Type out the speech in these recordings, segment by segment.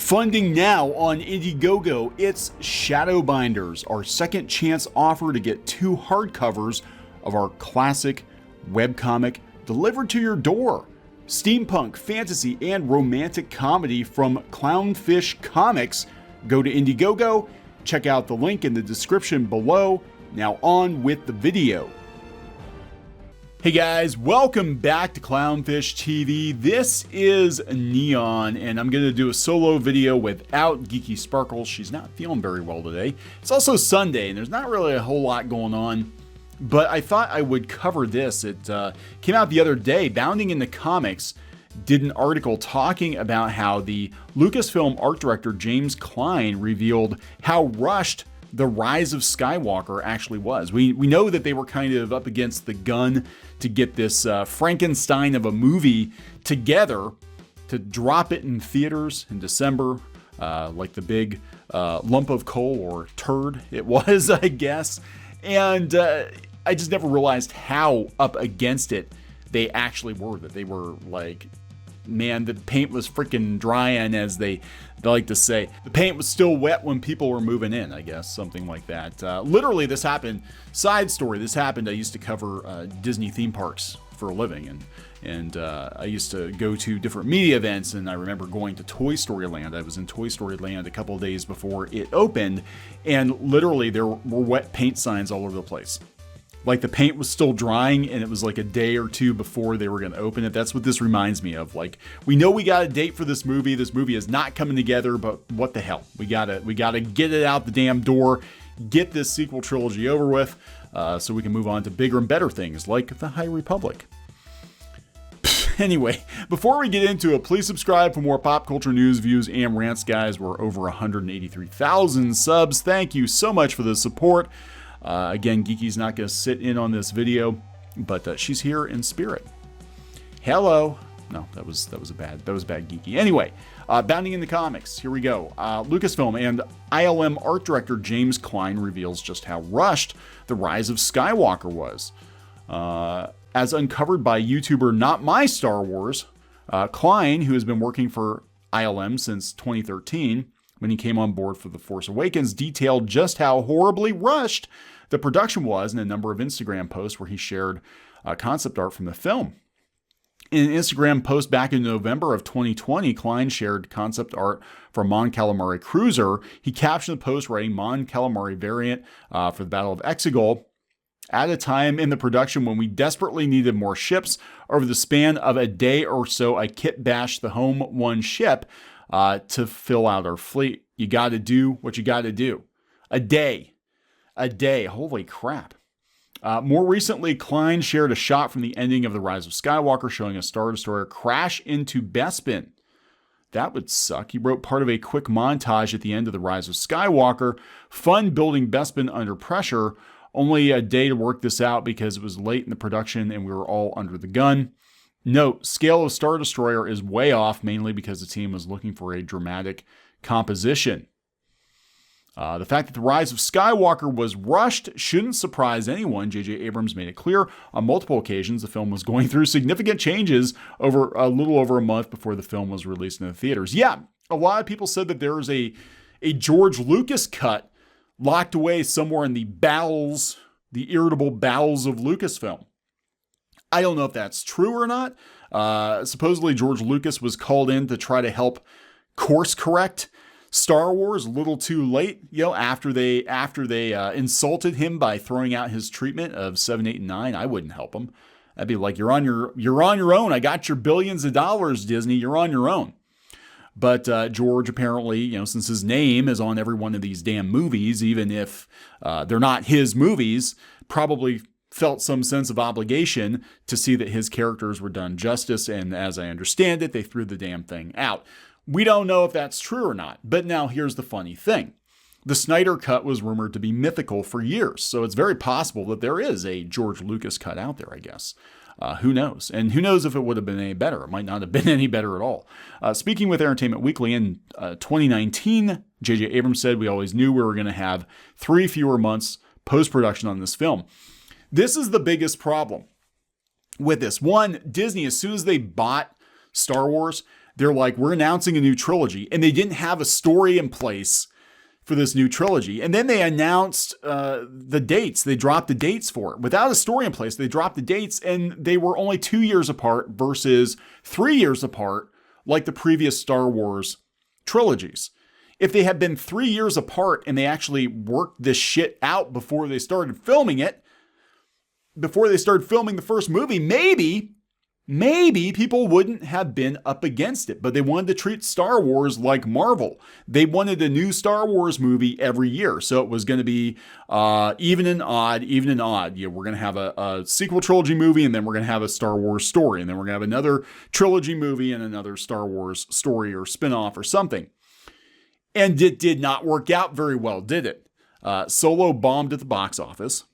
Funding now on Indiegogo, it's Shadowbinders, our second chance offer to get 2 hardcovers of our classic webcomic delivered to your door. Steampunk, fantasy, and romantic comedy from Clownfish Comics. Go to Indiegogo, check out the link in the description below. Now on with the video. Hey guys, welcome back to Clownfish TV. This is Kneon, and I'm going to do a solo video without Geeky Sparkles. She's not feeling very well today. It's also Sunday, and there's not really a whole lot going on, but I thought I would cover this. It came out the other day. Bounding into Comics did an article talking about how the Lucasfilm art director James Cline revealed how rushed The Rise of Skywalker actually was. We know that they were kind of up against the gun to get this Frankenstein of a movie together to drop it in theaters in December, like the big lump of coal or turd it was, I guess. And I just never realized how up against it they actually were, that they were like, man, the paint was freaking drying, as they like to say. The paint was still wet when people were moving in, I guess, something like that. Literally, this happened, side story, this happened, I used to cover Disney theme parks for a living, and I used to go to different media events, and I remember going to Toy Story Land. I was in Toy Story Land a couple of days before it opened, and literally there were wet paint signs all over the place. Like the paint was still drying, and it was like a day or two before they were going to open it. That's what this reminds me of. Like, we know we got a date for this movie. This movie is not coming together, but what the hell? We gotta get it out the damn door, get this sequel trilogy over with, so we can move on to bigger and better things like the High Republic. Anyway, before we get into it, please subscribe for more pop culture news, views, and rants, guys. We're over 183,000 subs. Thank you so much for the support. Again, Geeky's not going to sit in on this video, but she's here in spirit. Hello. No, that was bad, Geeky. Anyway, Bounding into Comics. Here we go. Lucasfilm and ILM art director James Cline reveals just how rushed The Rise of Skywalker was. As uncovered by YouTuber Not My Star Wars, Cline, who has been working for ILM since 2013, when he came on board for The Force Awakens, detailed just how horribly rushed the production was in a number of Instagram posts where he shared concept art from the film. In an Instagram post back in November of 2020, Cline shared concept art for Mon Calamari Cruiser. He captioned the post writing Mon Calamari variant for the Battle of Exegol at a time in the production when we desperately needed more ships. Over the span of a day or so, I kit bashed the home one ship to fill out our fleet. You got to do what you got to do. A day. Holy crap. More recently, Cline shared a shot from the ending of The Rise of Skywalker showing a Star Destroyer crash into Bespin. That would suck. He wrote part of a quick montage at the end of The Rise of Skywalker. Fun building Bespin under pressure. Only a day to work this out because it was late in the production and we were all under the gun. Note, scale of Star Destroyer is way off, mainly because the team was looking for a dramatic composition. The fact that The Rise of Skywalker was rushed shouldn't surprise anyone. J.J. Abrams made it clear on multiple occasions the film was going through significant changes over a little over a month before the film was released in the theaters. Yeah, a lot of people said that there was a George Lucas cut locked away somewhere in the bowels, the irritable bowels of Lucasfilm. I don't know if that's true or not. Supposedly George Lucas was called in to try to help course correct Star Wars a little too late, after they insulted him by throwing out his treatment of 7, 8, and 9. I wouldn't help him. I'd be like, you're on your own. I got your billions of dollars, Disney. You're on your own. But George apparently, since his name is on every one of these damn movies, even if they're not his movies, probably felt some sense of obligation to see that his characters were done justice. And as I understand it, they threw the damn thing out. We don't know if that's true or not. But now here's the funny thing. The Snyder Cut was rumored to be mythical for years. So it's very possible that there is a George Lucas cut out there, I guess. Who knows? And who knows if it would have been any better? It might not have been any better at all. Speaking with Entertainment Weekly in 2019, J.J. Abrams said we always knew we were going to have 3 fewer months post-production on this film. This is the biggest problem with this. One, Disney, as soon as they bought Star Wars, they're like, we're announcing a new trilogy, and they didn't have a story in place for this new trilogy. And then they announced the dates. They dropped the dates for it. Without a story in place, they dropped the dates, and they were only 2 years apart versus 3 years apart, like the previous Star Wars trilogies. If they had been 3 years apart and they actually worked this shit out before they started filming it, before they started filming the first movie, maybe people wouldn't have been up against it. But they wanted to treat Star Wars like Marvel. They wanted a new Star Wars movie every year. So it was going to be even and odd. Yeah, we're going to have a sequel trilogy movie, and then we're going to have a Star Wars story. And then we're going to have another trilogy movie and another Star Wars story or spinoff or something. And it did not work out very well, did it? Solo bombed at the box office.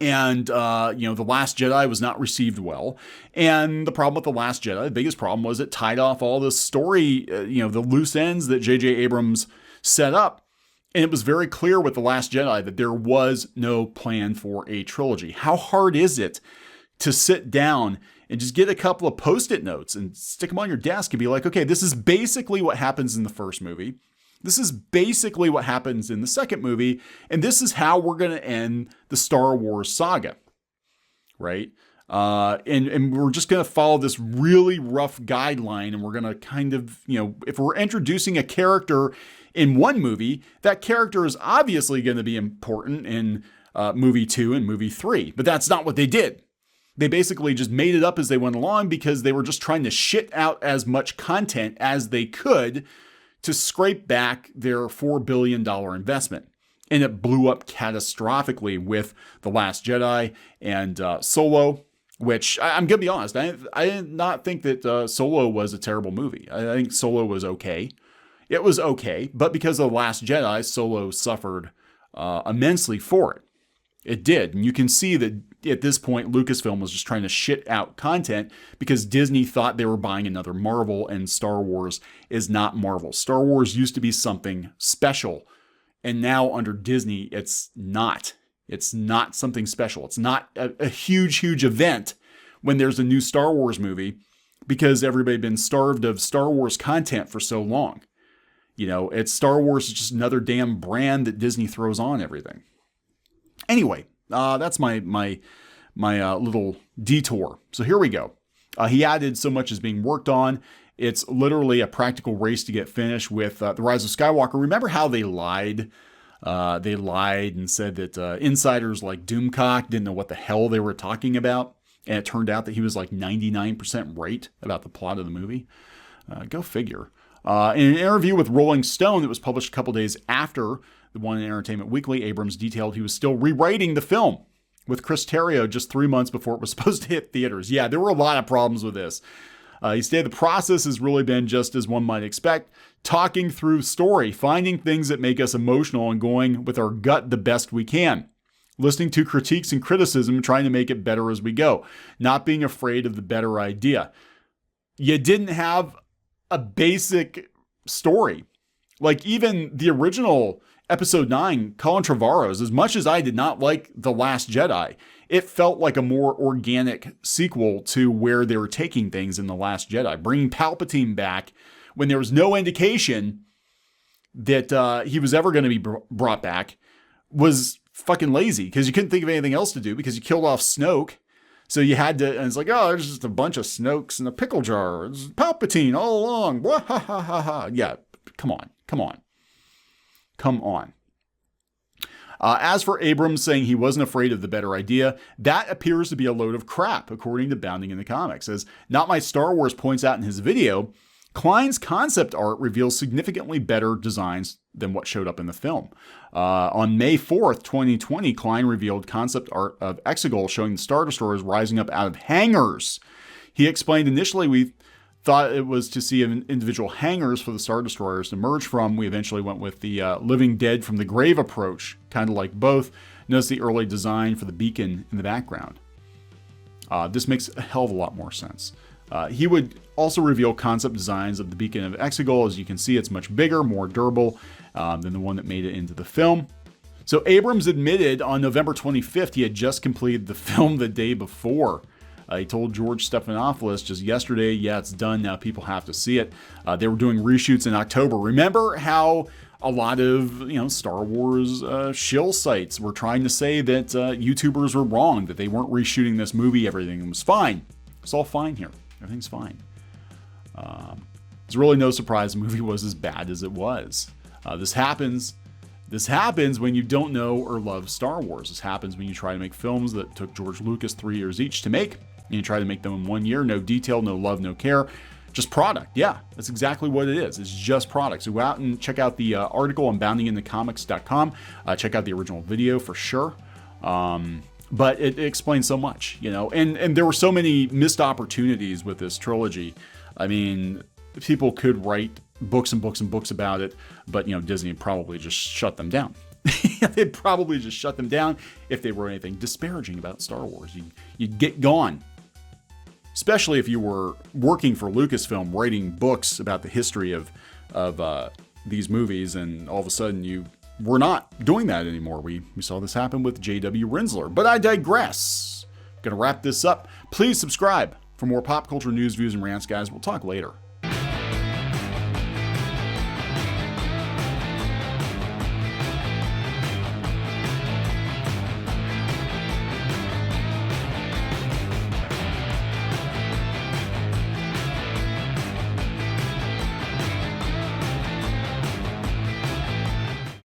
And, The Last Jedi was not received well. And the problem with The Last Jedi, the biggest problem was it tied off all the story, the loose ends that J.J. Abrams set up. And it was very clear with The Last Jedi that there was no plan for a trilogy. How hard is it to sit down and just get a couple of Post-it notes and stick them on your desk and be like, okay, this is basically what happens in the first movie. This is basically what happens in the second movie, and this is how we're going to end the Star Wars saga, right? And we're just going to follow this really rough guideline, and we're going to kind of, if we're introducing a character in one movie, that character is obviously going to be important in movie 2 and movie 3, but that's not what they did. They basically just made it up as they went along because they were just trying to shit out as much content as they could to scrape back their $4 billion investment. And it blew up catastrophically with The Last Jedi and Solo, which I'm going to be honest, I did not think that Solo was a terrible movie. I think Solo was okay. It was okay, but because of The Last Jedi, Solo suffered immensely for it. It did. And you can see that at this point, Lucasfilm was just trying to shit out content because Disney thought they were buying another Marvel, and Star Wars is not Marvel. Star Wars used to be something special, and now under Disney, it's not. It's not something special. It's not a huge event when there's a new Star Wars movie because everybody been starved of Star Wars content for so long. It's Star Wars is just another damn brand that Disney throws on everything. Anyway, that's my little detour. So here we go. He added so much is being worked on. It's literally a practical race to get finished with The Rise of Skywalker. Remember how they lied? They lied and said that insiders like Doomcock didn't know what the hell they were talking about. And it turned out that he was like 99% right about the plot of the movie. Go figure. In an interview with Rolling Stone that was published a couple days after the one in Entertainment Weekly, Abrams detailed he was still rewriting the film with Chris Terrio just 3 months before it was supposed to hit theaters. Yeah, there were a lot of problems with this. He stated the process has really been just as one might expect, talking through story, finding things that make us emotional and going with our gut the best we can, listening to critiques and criticism and trying to make it better as we go, not being afraid of the better idea. You didn't have a basic story. Like even the original Episode 9, Colin Trevorrow's, as much as I did not like The Last Jedi, it felt like a more organic sequel to where they were taking things in The Last Jedi. Bringing Palpatine back when there was no indication that he was ever going to be brought back was fucking lazy because you couldn't think of anything else to do because you killed off Snoke. So you had to, and it's like, oh, there's just a bunch of Snokes in a pickle jar. It's Palpatine all along. Wah, ha, ha, ha, ha. Yeah, come on. As for Abrams saying he wasn't afraid of the better idea, that appears to be a load of crap, according to Bounding in the Comics. As Not My Star Wars points out in his video, Klein's concept art reveals significantly better designs than what showed up in the film. On May 4th, 2020, Klein revealed concept art of Exegol showing the Star Destroyers rising up out of hangars. He explained initially we thought it was to see individual hangars for the Star Destroyers to emerge from. We eventually went with the living dead from the grave approach, kind of like both. Notice the early design for the beacon in the background. This makes a hell of a lot more sense. He would also reveal concept designs of the beacon of Exegol. As you can see, it's much bigger, more durable than the one that made it into the film. So Abrams admitted on November 25th he had just completed the film the day before. He told George Stephanopoulos just yesterday, yeah, it's done now. People have to see it. They were doing reshoots in October. Remember how a lot of Star Wars shill sites were trying to say that YouTubers were wrong, that they weren't reshooting this movie. Everything was fine. It's all fine here. Everything's fine. It's really no surprise the movie was as bad as it was. This happens when you don't know or love Star Wars. This happens when you try to make films that took George Lucas 3 years each to make, and you try to make them in 1 year. No detail, no love, no care. Just product. Yeah, that's exactly what it is. It's just product. So go out and check out the article on boundinginthecomics.com. Check out the original video for sure. But it explains so much, and there were so many missed opportunities with this trilogy. I mean, people could write books and books and books about it, but Disney probably just shut them down. They'd probably just shut them down if they wrote anything disparaging about Star Wars. You'd get gone. Especially if you were working for Lucasfilm, writing books about the history of these movies, and all of a sudden you were not doing that anymore. We saw this happen with J.W. Rinsler. But I digress. Gonna wrap this up. Please subscribe for more pop culture news, views, and rants, guys. We'll talk later.